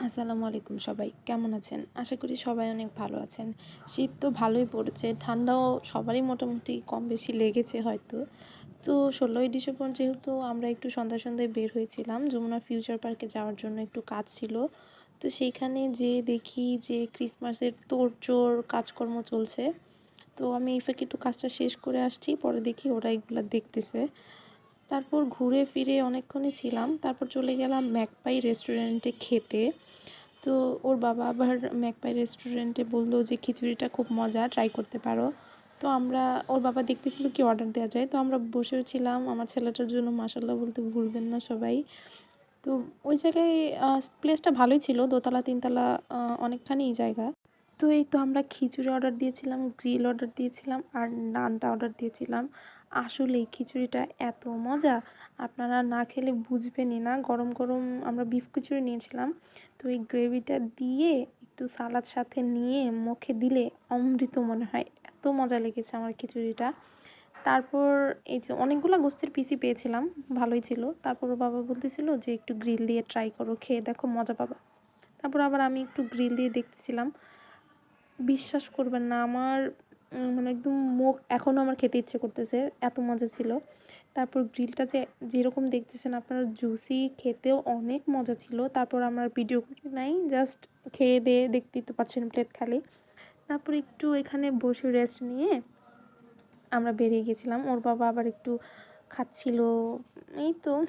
আসসালামু আলাইকুম সবাই, কেমন আছেন? আশা করি সবাই অনেক ভালো আছেন। শীত তো ভালোই পড়েছে, ঠান্ডাও সবারই মোটামুটি কম বেশি লেগেছে হয়তো। তো ১৬ই ডিসেম্বর যেহেতু আমরা একটু সন্ধ্যায় বের হয়েছিলাম যমুনা ফিউচার পার্কে যাওয়ার জন্য, একটু কাজ ছিল। তো সেইখানে যেয়ে দেখি যে ক্রিসমাসের তোড়জোড় কাজকর্ম চলছে। তো আমি এই ফাঁকে একটু কাজটা শেষ করে আসছি, পরে দেখি ওরা এগুলা দেখতেছে। তারপর ঘুরে ফিরে অনেকক্ষণই ছিলাম, তারপর চলে গেলাম ম্যাকপাই রেস্টুরেন্টে খেতে। তো ওর বাবা আবার ম্যাকপাই রেস্টুরেন্টে বললো যে খিচুড়িটা খুব মজা, ট্রাই করতে পারো। তো আমরা, ওর বাবা দেখতেছিল কি অর্ডার দেওয়া যায়, তো আমরা বসেও ছিলাম। আমার ছেলেটার জন্য মাশাল্লাহ বলতে ভুলবেন না সবাই। তো ওই জায়গায় প্লেসটা ভালোই ছিল, দোতলা তিনতলা অনেকখানি জায়গা। তো এই তো আমরা খিচুড়ি অর্ডার দিয়েছিলাম, গ্রিল অর্ডার দিয়েছিলাম আর নানটা অর্ডার দিয়েছিলাম। আসলে এই খিচুড়িটা এত মজা, আপনারা না খেলে বুঝবেনই না। গরম গরম আমরা বিফ খিচুড়ি নিয়েছিলাম, তো এই গ্রেভিটা দিয়ে একটু সালাদ সাথে নিয়ে মুখে দিলে অমৃত মনে হয়, এত মজা লেগেছে আমার খিচুড়িটা। তারপর এই যে অনেকগুলো গোস্তের পিসই পেয়েছিলাম, ভালোই ছিল। তারপর ওর বাবা বলতেছিল যে একটু গ্রিল দিয়ে ট্রাই করো, খেয়ে দেখো মজা পাবা। তারপর আবার আমি একটু গ্রিল দিয়ে দেখতেছিলাম। বিশ্বাস করবেন না, আমার মানে একদম মুখ এখনও আমার খেতে ইচ্ছে করতেছে, এত মজা ছিল। তারপর গ্রিলটা যে যেরকম দেখতেছেন আপনারা, জুসি, খেতেও অনেক মজা ছিল। তারপর আমার ভিডিও করি নাই, জাস্ট খেয়ে দিয়ে দেখতেই তো পাচ্ছেন প্লেট খালি। তারপর একটু এখানে বসে রেস্ট নিয়ে আমরা বেরিয়ে গেছিলাম। ওর বাবা আবার একটু খাচ্ছিল, এই তো।